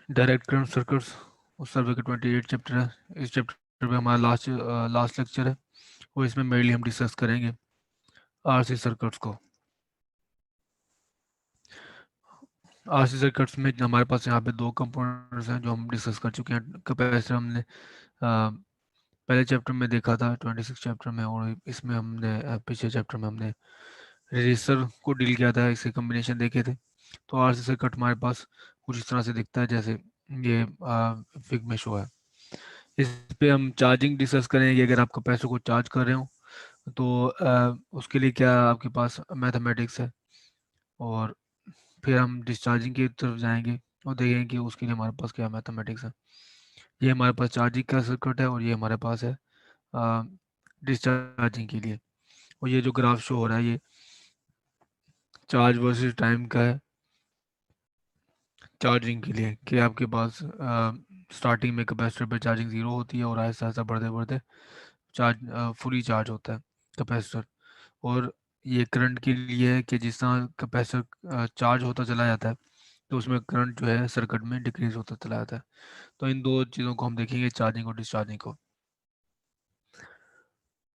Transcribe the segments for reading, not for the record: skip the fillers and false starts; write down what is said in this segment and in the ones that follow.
Direct current circuits उस सर्वे का 28 chapter है। इस चैप्टर में हमारा लास्ट लेक्चर है और इसमें मेनली हम डिस्कस करेंगे आरसी सर्किट्स को। आरसी सर्किट्स में हमारे पास यहाँ पे दो कंपोनेंट्स हैं जो हम डिस्कस कर चुके हैं। कैपेसिटर हमने पहले चैप्टर में देखा था 26 चैप्टर में, और इसमें हमने पिछले चैप्टर में हमने रजिस्टर को डील किया था, इसके कम्बिनेशन देखे थे। तो आरसी सर्किट हमारे पास कुछ इस तरह से दिखता है जैसे ये फिग में शो है। इस पे हम चार्जिंग डिस्कस करेंगे। अगर आप कैपेसिटर को चार्ज कर रहे हो तो उसके लिए क्या आपके पास मैथमेटिक्स है, और फिर हम डिस्चार्जिंग की तरफ जाएंगे और देखेंगे कि उसके लिए हमारे पास क्या मैथमेटिक्स है। ये हमारे पास चार्जिंग का सर्किट है और ये हमारे पास है डिस्चार्जिंग के लिए। और ये जो ग्राफ शो हो रहा है ये चार्ज वर्सेस टाइम का है चार्जिंग के लिए, कि आपके पास स्टार्टिंग में कैपेसिटर पे चार्जिंग ज़ीरो होती है और आहिस्ता आहिस्ता बढ़ते बढ़ते चार्ज फुली चार्ज होता है कैपेसिटर। और ये करंट के लिए है कि जिस तरह कैपेसिटर चार्ज होता चला जाता है तो उसमें करंट जो है सर्किट में डिक्रीज होता चला जाता है। तो इन दो चीज़ों को हम देखेंगे, चार्जिंग और डिस्चार्जिंग को।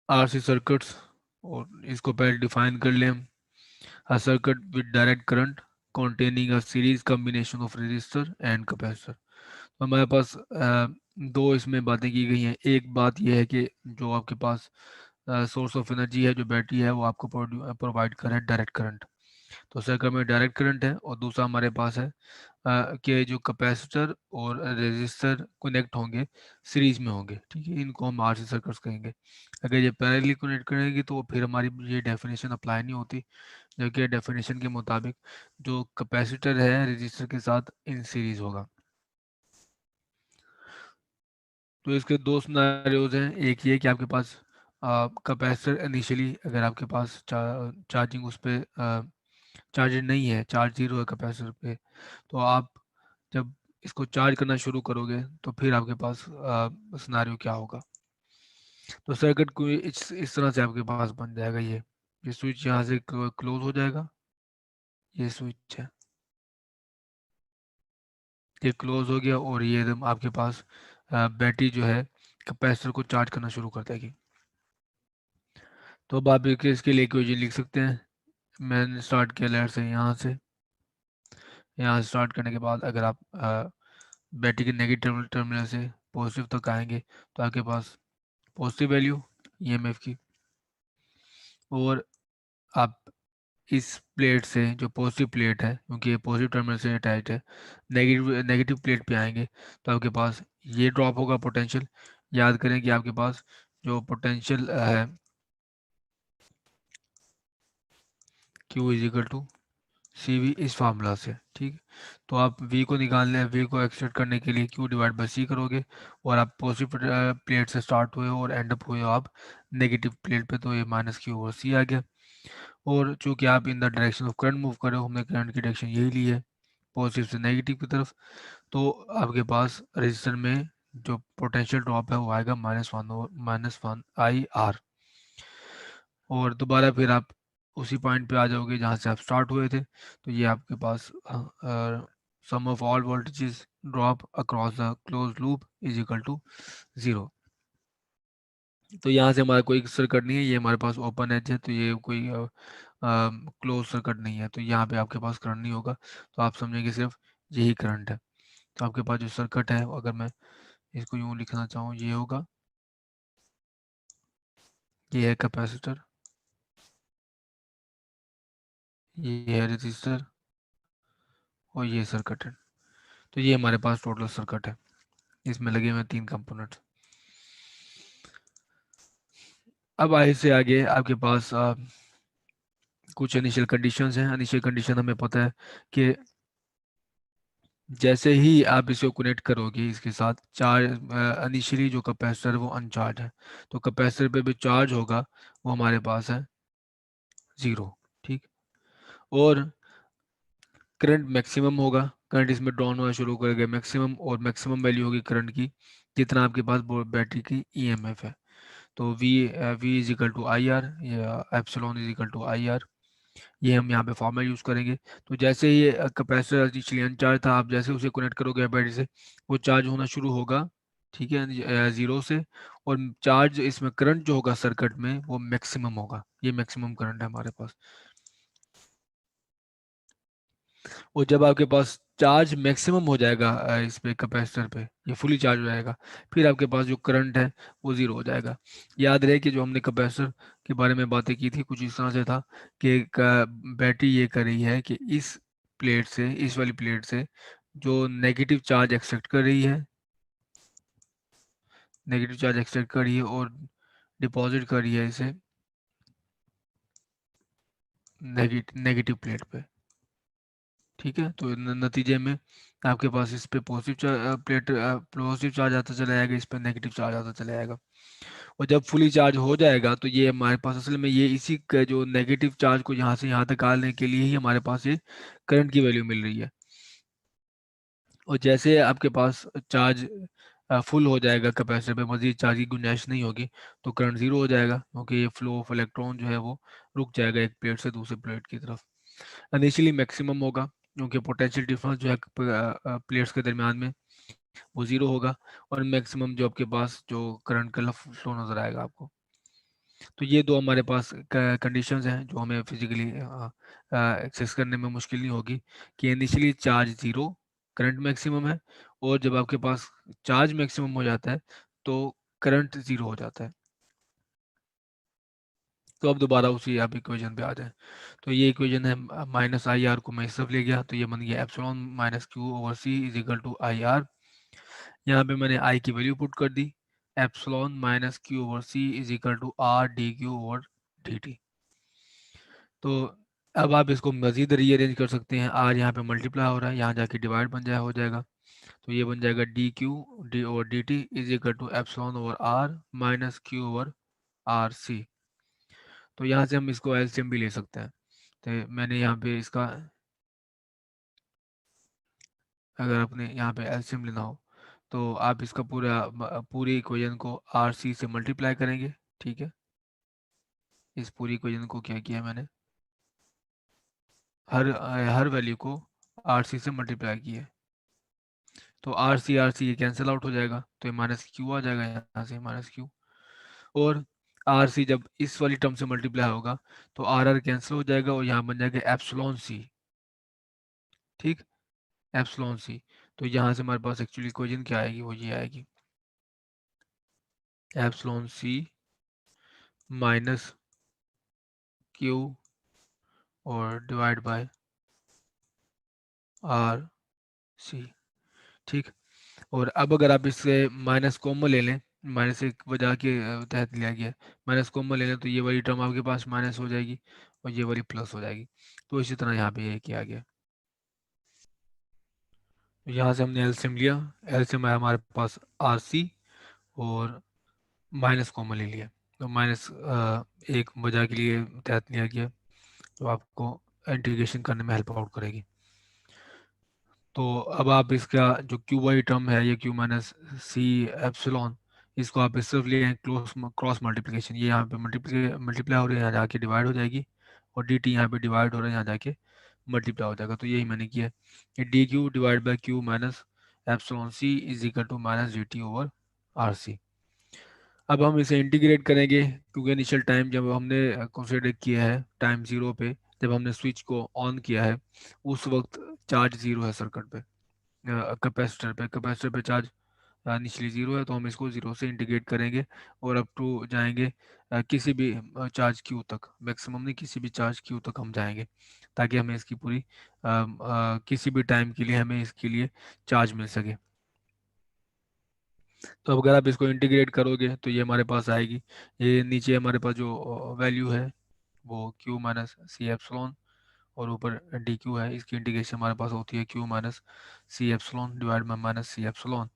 आरसी सर्किट्स, और इसको पहले डिफाइन कर लें हम। A circuit with direct current containing a series combination of resistor and capacitor। तो हमारे पास दो इसमें बातें की गई हैं। एक बात यह है कि जो आपके पास सोर्स ऑफ एनर्जी है, जो बैटरी है, वो आपको प्रोवाइड कर रहा है डायरेक्ट करंट। तो सर्किट में डायरेक्ट करंट है। और दूसरा हमारे पास है कि जो कैपेसिटर और रेजिस्टर कनेक्ट होंगे सीरीज में होंगे, ठीक है। इनको हम आरसी सर्किट्स कहेंगे। अगर ये पैरेलली कनेक्ट करेंगे तो फिर हमारी ये डेफिनेशन अप्लाई नहीं होती, जो कि डेफिनेशन के मुताबिक जो कैपेसिटर है रेजिस्टर के साथ इन सीरीज होगा। तो इसके दो सिनेरियोज हैं। एक ये कि आपके पास कैपेसिटर इनिशियली अगर आपके पास चार्जिंग उस पर चार्जर नहीं है, चार्ज जीरो है कैपेसिटर पे, तो आप जब इसको चार्ज करना शुरू करोगे तो फिर आपके पास सिनेरियो क्या होगा। तो सर्किट को इस तरह से आपके पास बन जाएगा। ये स्विच यहाँ से क्लोज हो जाएगा, ये स्विच है, ये क्लोज हो गया, और ये एकदम आपके पास बैटरी जो है कैपेसिटर को चार्ज करना शुरू कर देगी। तो अब आप इसके लिए इक्वेशन लिख सकते हैं। मैंने स्टार्ट किया लेयर से, यहाँ से स्टार्ट करने के बाद अगर आप बैटरी के नेगेटिव टर्मिनल से पॉजिटिव तक आएंगे तो आपके पास पॉजिटिव वैल्यू ईएमएफ की, और आप इस प्लेट से जो पॉजिटिव प्लेट है, क्योंकि ये पॉजिटिव टर्मिनल से अटैच्ड है, नेगेटिव नेगेटिव प्लेट पे आएंगे तो आपके पास ये ड्रॉप होगा पोटेंशियल। याद करें कि आपके पास जो पोटेंशियल है Q is equal to C V इस फार्मूला से, ठीक। तो आप V को निकालना है, V को एक्सट्रैक्ट करने के लिए Q डिवाइड बाई C करोगे, और आप पॉजिटिव प्लेट से स्टार्ट हुए हो और एंड अप हुए हो आप नेगेटिव प्लेट पे, तो ये माइनस Q और C आ गया। और चूंकि आप in the direction of current move कर रहे हो, हमने करंट की डायरेक्शन यही ली है, पॉजिटिव से नेगेटिव की तरफ, तो आपके पास रजिस्टर में जो पोटेंशियल ड्रॉप है वो आएगा -1 और दोबारा फिर आप उसी पॉइंट पे आ जाओगे जहाँ से आप स्टार्ट हुए थे। तो ये आपके पास sum of all voltages drop across the close loop is equal to 0। तो यहाँ से हमारा कोई सर्किट नहीं है, ये हमारे पास ओपन एज है, तो ये कोई क्लोज सर्किट नहीं है, तो यहाँ पे आपके पास करंट नहीं होगा। तो आप समझेंगे सिर्फ यही करंट है। तो आपके पास जो सर्किट है, अगर मैं इसको यूँ लिखना चाहूँ, ये होगा, ये है कैपेसिटर, ये है रजिस्टर, और ये सर्किट है। तो ये हमारे पास टोटल सर्किट है, इसमें लगे हुए 3 कंपोनेंट्स। अब आगे से आगे आपके पास कुछ इनिशियल कंडीशंस हैं। इनिशियल कंडीशन हमें पता है कि जैसे ही आप इसको कनेक्ट करोगे इसके साथ, चार्ज इनिशियली जो कैपेसिटर है वो अनचार्ज है, तो कैपेसिटर पे भी चार्ज होगा वो हमारे पास है 0, ठीक। और करंट मैक्सिमम होगा, करंट इसमें डाउन होना शुरू करेगा मैक्सिमम, और मैक्सिमम वैल्यू होगी करंट की जितना आपके पास बैटरी की ईएमएफ है। तो V is equal to I R, या epsilon is equal to I R. ये हम यहाँ पे फॉर्मूला यूज़ करेंगे। तो जैसे ही कैपेसिटर इनिशियली अनचार्ज था, आप जैसे उसे कनेक्ट करोगे बैटरी से, वो चार्ज होना शुरू होगा, ठीक है, ज़ीरो से। और चार्ज इसमें करंट जो होगा सर्किट में वो मैक्सिमम होगा, ये मैक्सिमम करंट है हमारे पास। और जब आपके पास चार्ज मैक्सिमम हो जाएगा इस पे कैपेसिटर पे, ये फुली चार्ज हो जाएगा, फिर आपके पास जो करंट है वो ज़ीरो हो जाएगा। याद रहे कि जो हमने कैपेसिटर के बारे में बातें की थी कुछ इस तरह से था कि बैटरी ये कर रही है कि इस प्लेट से, इस वाली प्लेट से जो नेगेटिव चार्ज एक्सट्रैक्ट कर रही है, नेगेटिव चार्ज एक्सट्रैक्ट कर रही है और डिपॉजिट कर रही है इसे नेगेटिव प्लेट पे। ठीक है, तो नतीजे में आपके पास इस पे पॉजिटिव चार्ज आता चला जाएगा, इस पे नेगेटिव चार्ज आता चला जाएगा। और जब फुली चार्ज हो जाएगा तो ये हमारे पास असल में ये इसी का जो नेगेटिव चार्ज को यहाँ से यहाँ तक आने के लिए ही हमारे पास ये करंट की वैल्यू मिल रही है। और जैसे आपके पास चार्ज फुल हो जाएगा, कैपेसिटर पे मजीद चार्ज की गुंजाइश नहीं होगी, तो करंट ज़ीरो हो जाएगा, क्योंकि ये फ्लो ऑफ इलेक्ट्रॉन जो है वो रुक जाएगा एक प्लेट से दूसरे प्लेट की तरफ। इनिशियली मैक्सिमम होगा, क्योंकि पोटेंशियल डिफरेंस जो है प्लेट्स के दरमियान में वो ज़ीरो होगा। और मैक्सिमम जो आपके पास जो करंट का फ्लो नज़र आएगा आपको। तो ये दो हमारे पास कंडीशंस हैं जो हमें फिजिकली एक्सेस करने में मुश्किल नहीं होगी, कि initially charge zero, current maximum है, और जब आपके पास चार्ज मैक्सिमम हो जाता है तो करंट ज़ीरो हो जाता है। तो अब दोबारा उसी आप इक्वेशन पे आ जाएं। तो ये इक्वेशन है, माइनस आई आर को मैं इस तरफ ले गया तो ये बन गया epsilon minus Q over C is equal to I R. यहाँ पे मैंने आई की वैल्यू पुट कर दी, epsilon minus Q over C is equal to R D Q over D T. तो अब आप इसको मजीद रीअरेंज कर सकते हैं, आर यहाँ पे मल्टीप्लाई हो रहा है, यहाँ जाके डिवाइड बन जाए हो जाएगा। तो ये बन जाएगा D Q D over D T is equal to epsilon over R minus Q over R C. तो यहाँ से हम इसको एलसीएम भी ले सकते हैं। तो मैंने यहाँ पे इसका, अगर आपने यहाँ पे एलसीएम लेना हो तो आप इसका पूरी इक्वेशन को आर सी से मल्टीप्लाई करेंगे। ठीक है, इस पूरी इक्वेशन को क्या किया मैंने, हर वैल्यू को आर सी से मल्टीप्लाई किया। तो आर सी ये कैंसिल आउट हो जाएगा, तो ये माइनस क्यू आ जाएगा, यहाँ से माइनस क्यू। और आर सी जब इस वाली टर्म से मल्टीप्लाई होगा तो आर कैंसिल हो जाएगा और यहाँ बन जाएगा एप्सिलॉन सी। ठीक, एप्सिलॉन सी। तो यहाँ से हमारे पास एक्चुअली इक्वेशन क्या आएगी, वो ये आएगी, एप्सिलॉन सी माइनस क्यू और डिवाइड बाय आर सी। ठीक। और अब अगर आप इससे माइनस कॉमन ले लें, माइनस एक वजह के तहत लिया गया है, माइनस कॉमन ले लें तो ये वाली टर्म आपके पास माइनस हो जाएगी और ये वाली प्लस हो जाएगी। तो इसी तरह यहाँ पे ये किया गया। तो यहाँ से हमने एलसीएम लिया, एलसीएम है हमारे पास आर सी, और माइनस कॉमन ले लिया। तो माइनस एक वजह के लिए तहत लिया गया, तो आपको इंटीग्रेशन करने में हेल्प आउट करेगी। तो अब आप इसका जो क्यू वाई टर्म है, ये क्यू माइनस सी एप्सिलॉन, इसको आप इस तरफ ले आए क्रॉस मल्टीप्लिकेशन, ये यहाँ पे मल्टीप्लाई हो रही है, यहाँ जाके डिवाइड हो जाएगी, और डी टी यहाँ पे डिवाइड हो रहा है, यहाँ जाके मल्टीप्लाई हो जाएगा। तो यही मैंने किया है कि D Q divide by Q minus epsilon C is equal to minus D T over R C. अब हम इसे इंटीग्रेट करेंगे, क्योंकि इनिशियल टाइम जब हमने कंसिडर किया है टाइम ज़ीरो पे, जब हमने स्विच को ऑन किया है उस वक्त चार्ज ज़ीरो है सर्किट पे, कैपेसिटर पे चार्ज इनिशियली ज़ीरो है। तो हम इसको ज़ीरो से इंटीग्रेट करेंगे और अप टू जाएंगे किसी भी चार्ज क्यू तक, मैक्सिमम नहीं किसी भी चार्ज क्यू तक हम जाएंगे, ताकि हमें इसकी पूरी किसी भी टाइम के लिए हमें इसके लिए चार्ज मिल सके। तो अब अगर आप इसको इंटीग्रेट करोगे तो ये हमारे पास आएगी, ये नीचे हमारे पास जो वैल्यू है वो क्यू माइनस सी एप्सिलॉन, और ऊपर डी क्यू है, इसकी इंटीग्रेशन हमारे पास होती है Q minus C epsilon divide by minus C epsilon.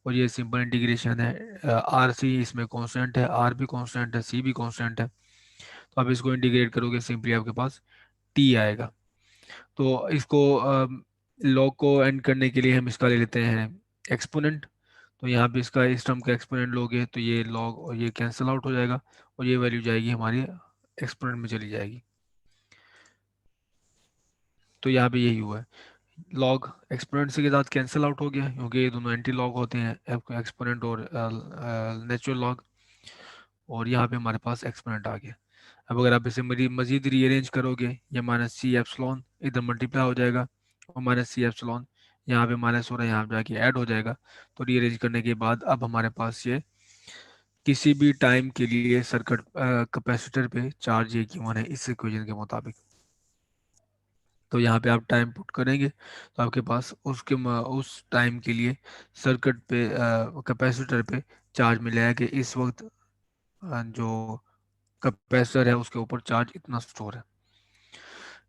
और ये सिंपल इंटीग्रेशन है, आर सी इसमें कांस्टेंट है, आर भी कांस्टेंट है, सी भी कांस्टेंट है। तो आप इसको इंटीग्रेट करोगे सिंपली आपके पास टी आएगा। तो इसको लॉग को एंड करने के लिए हम इसका ले लेते हैं एक्सपोनेंट। तो यहाँ पे इसका इस टर्म का एक्सपोनेंट लोगे तो ये लॉग और ये कैंसिल आउट हो जाएगा, और ये वैल्यू जाएगी हमारी एक्सपोनेंट में चली जाएगी। तो यहाँ पे यही हुआ है, लॉग एक्सपोनेंट से के साथ कैंसिल आउट हो गया क्योंकि ये दोनों एंटी लॉग होते हैं, एक्सपोनेंट और नेचुरल लॉग, और यहाँ पे हमारे पास एक्सपोनेंट आ गया। अब अगर आप इसे मजीद रीअरेंज करोगे, ये माइनस सी एप्सलॉन इधर मल्टीप्लाई हो जाएगा, और माइनस सी एप्सलॉन यहाँ पे माइनस हो रहा है, यहाँ पे जाके ऐड हो जाएगा। तो रीअरेंज करने के बाद अब हमारे पास ये किसी भी टाइम के लिए सर्किट कैपेसिटर पे चार्ज ये क्यू वन है इस इक्वेशन के मुताबिक। तो यहाँ पे आप टाइम पुट करेंगे तो आपके पास उस टाइम के लिए सर्किट पे कैपेसिटर पे चार्ज मिलेगा कि इस वक्त जो कैपेसिटर है उसके ऊपर चार्ज इतना स्टोर है।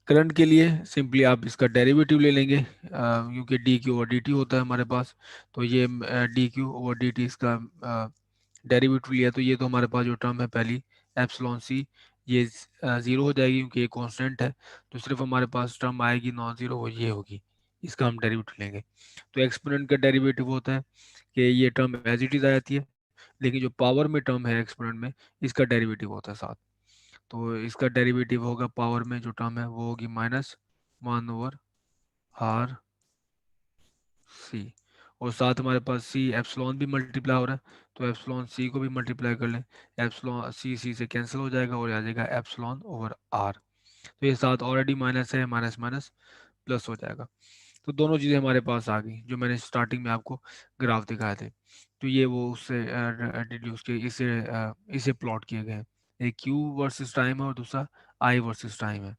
करंट के लिए सिंपली आप इसका डेरिवेटिव ले लेंगे, क्योंकि D Q over D T होता है हमारे पास। तो ये D Q over D T इसका डेरिवेटिव लिया, तो ये तो हमारे पास जो टर्म है पहली एप्सिलॉन सी, ये ज़ीरो हो जाएगी क्योंकि ये कांस्टेंट है। तो सिर्फ हमारे पास टर्म आएगी नॉन ज़ीरो, वो ये होगी, इसका हम डेरिवेटिव लेंगे। तो एक्सपोनेंट का डेरिवेटिव होता है कि ये टर्म एज इट इज़ आ जाती है, लेकिन जो पावर में टर्म है एक्सपोनेंट में, इसका डेरिवेटिव होता है साथ। तो इसका डेरिवेटिव होगा पावर में जो टर्म है वो होगी minus one over R C, और साथ हमारे पास सी एप्सिलॉन भी मल्टीप्लाई हो रहा है, तो एप्सिलॉन सी को भी मल्टीप्लाई कर लें। एप्सिलॉन सी सी से कैंसिल हो जाएगा और आ जाएगा एप्सिलॉन ओवर आर। तो ये साथ ऑलरेडी माइनस है, माइनस माइनस प्लस हो जाएगा। तो दोनों चीज़ें हमारे पास आ गई जो मैंने स्टार्टिंग में आपको ग्राफ दिखाए थे। तो ये वो उससे डिड्यूस के इसे प्लॉट किए गए हैं। एक क्यू वर्सेस टाइम है और दूसरा आई वर्सेस टाइम है।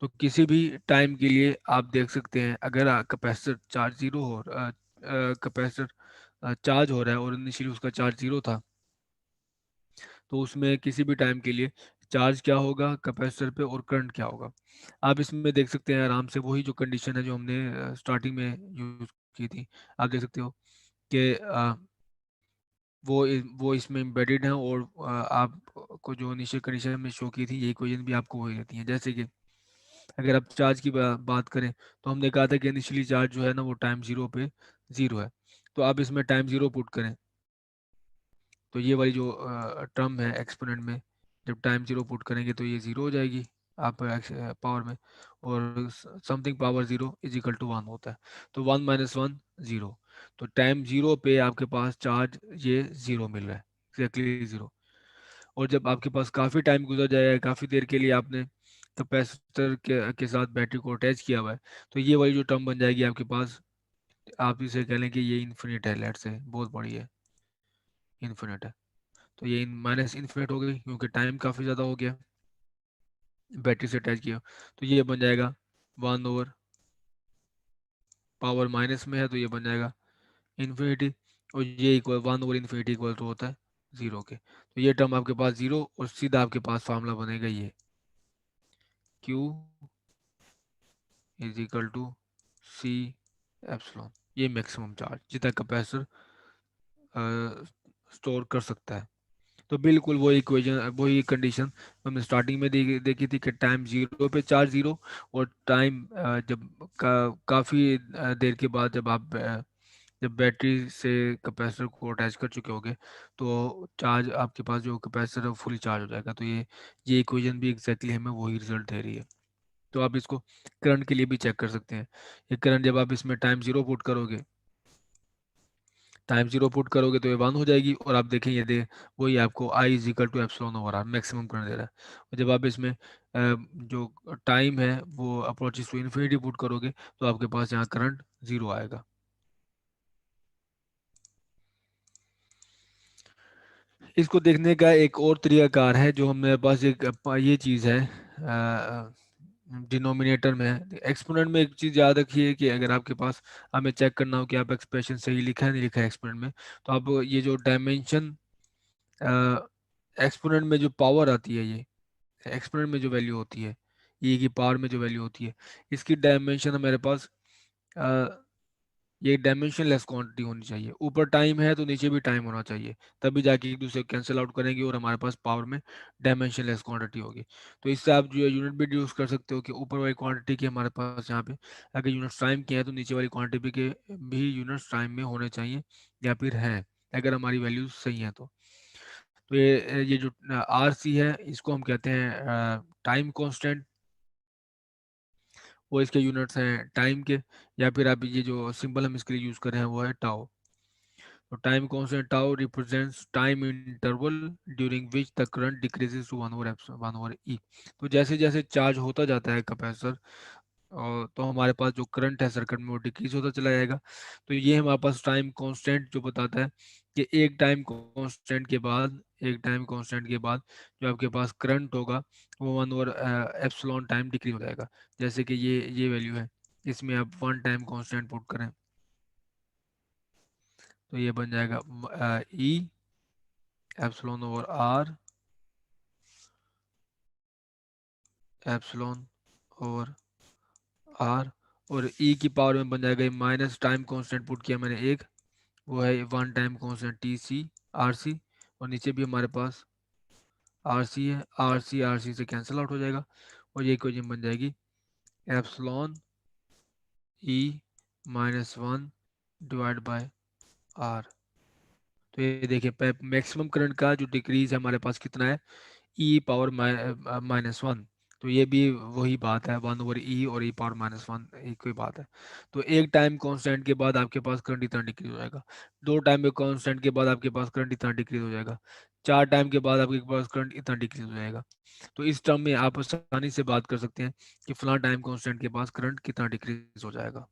तो किसी भी टाइम के लिए आप देख सकते हैं, अगर कैपेसिटर चार्ज जीरो हो, कैपेसिटर चार्ज हो रहा है और इनिशियली उसका चार्ज जीरो था, तो उसमें किसी भी टाइम के लिए चार्ज क्या होगा कैपेसिटर पे और करंट क्या होगा। आप इसमें देख सकते हैं आराम से वही जो कंडीशन है जो हमने स्टार्टिंग में यूज की थी। आप देख सकते हो कि वो इसमें एम्बेडेड है, और आपको जो इनिशियल कंडीशन में शो की थी ये इक्वेशन भी आपको वही रहती है। जैसे कि अगर आप चार्ज की बात करें, तो हमने कहा था कि इनिशियली चार्ज जो है ना वो टाइम जीरो पे जीरो है। तो आप इसमें टाइम जीरो पुट करें, तो ये वाली जो टर्म है एक्सपोनेंट में, जब टाइम जीरो पुट करेंगे तो ये जीरो हो जाएगी आप पावर में, और something power zero is equal to one होता है। तो वन माइनस वन जीरो, तो टाइम जीरो पे आपके पास चार्ज ये जीरो मिल रहा है, एग्जैक्टली जीरो। और जब आपके पास काफ़ी टाइम गुजर जाएगा, काफ़ी देर के लिए आपने कैपेसिटर के साथ बैटरी को अटैच किया हुआ है, तो ये वाली जो टर्म बन जाएगी आपके पास, आप इसे कह लें कि ये इन्फिनिट है, लेट से बहुत बड़ी है, इन्फिनिट है। तो ये माइनस इन्फिनिट हो गई क्योंकि टाइम काफ़ी ज़्यादा हो गया बैटरी से अटैच किया। तो ये बन जाएगा वन ओवर पावर माइनस में है, तो ये बन जाएगा इन्फिनिटी, और ये equal one over infinity equal to होता है जीरो के। तो ये टर्म आपके पास जीरो, और सीधा आपके पास फार्मूला बनेगा ये Q is equal to C epsilon, ये मैक्सिमम चार्ज जितना कैपेसिटर स्टोर कर सकता है। तो बिल्कुल वही इक्वेशन, वही कंडीशन हमने स्टार्टिंग में देखी थी कि टाइम जीरो पे चार्ज जीरो, और टाइम जब काफ़ी देर के बाद जब बैटरी से कैपेसिटर को अटैच कर चुके होगे, तो चार्ज आपके पास जो कैपेसिटर है फुली चार्ज हो जाएगा। तो ये इक्वेशन भी एग्जैक्टली हमें वही रिजल्ट दे रही है। तो आप इसको करंट के लिए भी चेक कर सकते हैं। ये करंट जब आप इसमें टाइम जीरो पुट करोगे, टाइम जीरो पुट करोगे तो ये वन हो जाएगी, और आप देखें ये दे वही आपको I is equal to epsilon over R maximum current दे रहा है। और जब आप इसमें जो टाइम है वो अप्रोचेस टू इन्फिनिटी पुट करोगे, तो आपके पास यहाँ करंट जीरो आएगा। इसको देखने का एक और तरीकाकार है, जो हमारे पास एक ये चीज़ है डिनोमिनेटर में है। एक्सपोनेंट में एक चीज़ याद रखिए कि अगर आपके पास हमें चेक करना हो कि आप एक्सप्रेशन सही लिखा है नहीं लिखा है एक्सपोनेंट में, तो आप ये जो डायमेंशन एक्सपोनेंट में जो पावर आती है, ये एक्सपोनेंट में जो वैल्यू होती है, ये की पावर में जो वैल्यू होती है, इसकी डायमेंशन हमारे पास ये डायमेंशन लेस क्वांटिटी होनी चाहिए। ऊपर टाइम है तो नीचे भी टाइम होना चाहिए, तभी जाके एक दूसरे को कैंसिल आउट करेंगे और हमारे पास पावर में डायमेंशन लेस क्वांटिटी होगी। तो इससे आप जो यूनिट भी यूज कर सकते हो कि ऊपर वाली क्वांटिटी की हमारे पास यहाँ पे अगर यूनिट्स टाइम की है, तो नीचे वाली क्वांटिटी के भी यूनिट्स टाइम में होने चाहिए या फिर हैं, अगर हमारी वैल्यूज सही हैं तो ये जो आर सी है इसको हम कहते हैं टाइम कांस्टेंट, वो इसके यूनिट्स हैं टाइम के, या फिर आप ये जो सिंबल हम इसके लिए यूज कर रहे हैं वो है टाउ। तो time constant tau represents time interval during which the current decreases to 1/e। तो जैसे जैसे चार्ज होता जाता है कैपेसिटर, और तो हमारे पास जो करंट है सर्किट में वो डिक्रीज होता चला जाएगा। तो ये हमारे पास टाइम कांस्टेंट जो बताता है कि एक टाइम कांस्टेंट के बाद जो आपके पास करंट होगा वो 1/एप्सिलॉन टाइम डिक्रीज हो जाएगा। जैसे कि ये वैल्यू है, इसमें आप 1 टाइम कांस्टेंट पुट करें तो ये बन जाएगा ई एप्सिलॉन/आर, एप्सिलॉन ओवर आर, और ई की पावर में बन जाएगा माइनस टाइम कांस्टेंट पुट किया मैंने एक, वो है 1 टाइम कांस्टेंट आर सी, और नीचे भी हमारे पास है, आर सी से कैंसिल आउट हो जाएगा, और ये इक्वेशन बन जाएगी epsilon E -1 divide by R. तो ये देखिए मैक्सिमम करंट का जो डिक्रीज है हमारे पास कितना है, E⁻⁻1। तो ये भी वही बात है, 1/E और E⁻−1 एक ही बात है। तो एक टाइम कांस्टेंट के बाद आपके पास करंट इतना डिक्रीज हो जाएगा, दो टाइम कांस्टेंट के बाद आपके पास करंट इतना डिक्रीज हो जाएगा, चार टाइम के बाद आपके पास करंट इतना डिक्रीज हो जाएगा। तो इस टर्म में आप आसानी से बात कर सकते हैं कि फलां टाइम कांस्टेंट के पास करंट कितना डिक्रीज हो जाएगा।